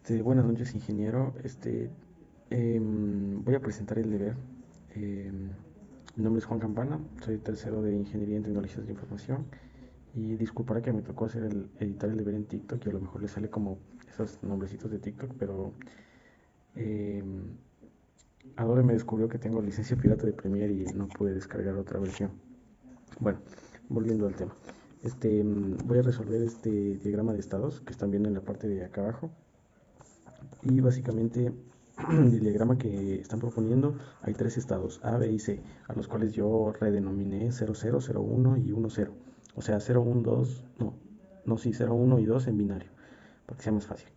Buenas noches, ingeniero. Voy a presentar el deber. Mi nombre es Juan Campana, soy tercero de Ingeniería en Tecnologías de Información y disculpará que me tocó hacer editar el deber en TikTok y a lo mejor le sale como esos nombrecitos de TikTok, pero em, Adobe me descubrió que tengo licencia pirata de Premiere y no pude descargar otra versión. Bueno, volviendo al tema. Voy a resolver este diagrama de estados que están viendo en la parte de acá abajo. Y básicamente el diagrama que están proponiendo hay tres estados, A, B y C, a los cuales yo redenominé 00, 01 y 10. O sea, 0, 1, 2, no, sí, 0, 1 y 2 en binario, para que sea más fácil.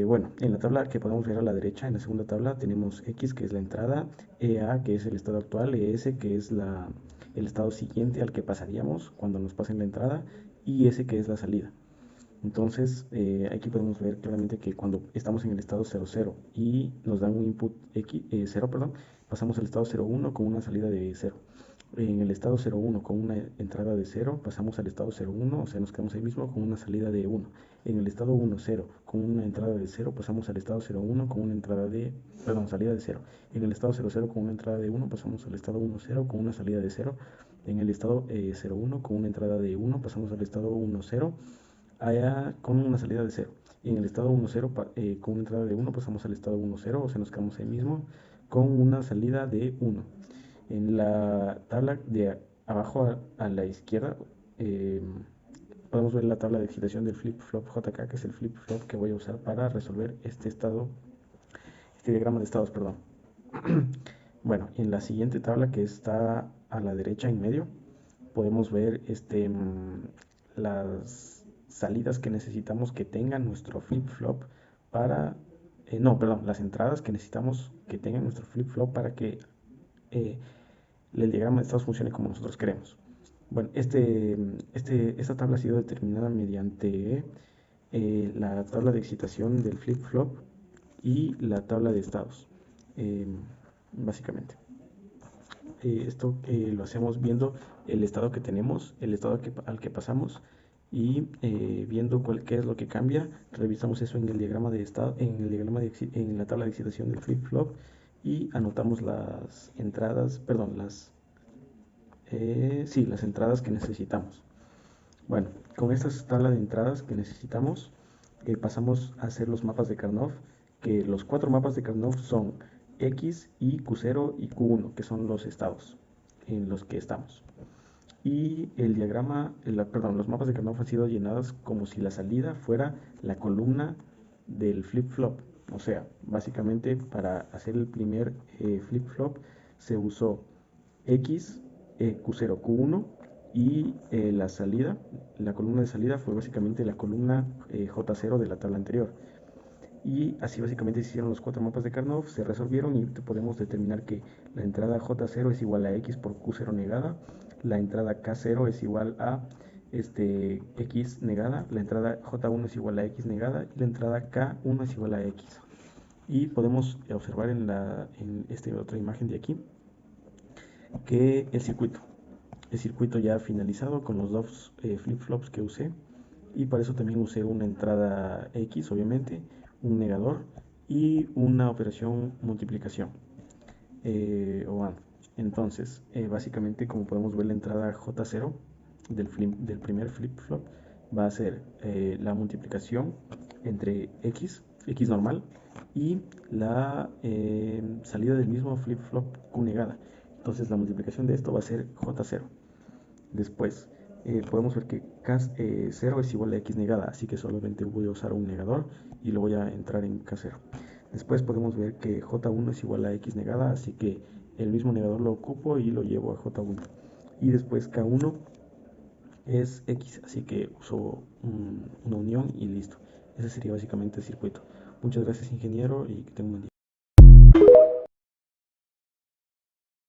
Bueno, en la tabla que podemos ver a la derecha, en la segunda tabla, tenemos X, que es la entrada, EA, que es el estado actual, ES, que es el estado siguiente al que pasaríamos cuando nos pasen la entrada, y S, que es la salida. Entonces, aquí podemos ver claramente que cuando estamos en el estado 00 y nos dan un input X, 0, perdón, pasamos al estado 01 con una salida de 0. En el estado 01 con una entrada de 0, pasamos al estado 01, o sea, nos quedamos ahí mismo con una salida de 1. En el estado 10 con una entrada de 0, pasamos al estado 01 con una entrada de, perdón, salida de 0. En el estado 00 con una entrada de 1, pasamos al estado 10 con una salida de 0. En el estado 01 con una entrada de 1, pasamos al estado 10 allá con una salida de 0. Y en el estado 1,0 con una entrada de 1 pasamos al estado 1,0, o sea, nos quedamos ahí mismo con una salida de 1. En la tabla de abajo a la izquierda eh, podemos ver la tabla de excitación del flip-flop JK, que es el flip-flop que voy a usar para resolver este diagrama de estados, perdón. Bueno, en la siguiente tabla que está a la derecha en medio, podemos ver las salidas que necesitamos que tenga nuestro flip-flop para, no, perdón, las entradas que necesitamos que tenga nuestro flip-flop para que eh, el diagrama de estados funcione como nosotros queremos. Bueno, esta tabla ha sido determinada mediante la tabla de excitación del flip-flop y la tabla de estados, eh, básicamente. Esto lo hacemos viendo el estado que tenemos, el estado al que pasamos y viendo qué es lo que cambia. Revisamos eso en el diagrama de estado, en la tabla de excitación del flip-flop y anotamos las entradas, perdón, sí, las entradas que necesitamos. Bueno, con estas tablas de entradas que necesitamos, pasamos a hacer los mapas de Karnoff, que los cuatro mapas de Karnoff son X, Y, Q0 y Q1, que son los estados en los que estamos. Y el diagrama, perdón, los mapas de Karnoff han sido llenados como si la salida fuera la columna del flip-flop. O sea, básicamente para hacer el primer flip-flop se usó X, Q0, Q1 y la columna de salida fue básicamente la columna J0 de la tabla anterior. Y así básicamente se hicieron los cuatro mapas de Karnoff, se resolvieron y podemos determinar que la entrada J0 es igual a X por Q0 negada, la entrada K0 es igual a X negada, la entrada J1 es igual a X negada y la entrada K1 es igual a X. Y podemos observar en esta otra imagen de aquí que el circuito ya finalizado con los dos flip-flops que usé, y para eso también usé una entrada X, obviamente, un negador y una operación multiplicación o AND. Entonces, básicamente, como podemos ver, la entrada J0 del primer flip-flop va a ser la multiplicación entre X normal, y la salida del mismo flip-flop Q negada. Entonces, la multiplicación de esto va a ser J0. Después, podemos ver que K0 es igual a X negada, así que solamente voy a usar un negador y lo voy a entrar en K0. Después podemos ver que J1 es igual a X negada, así que el mismo negador lo ocupo y lo llevo a J1. Y después K1 es X, así que uso una unión y listo. Ese sería básicamente el circuito. Muchas gracias, ingeniero, y que tenga un buen día.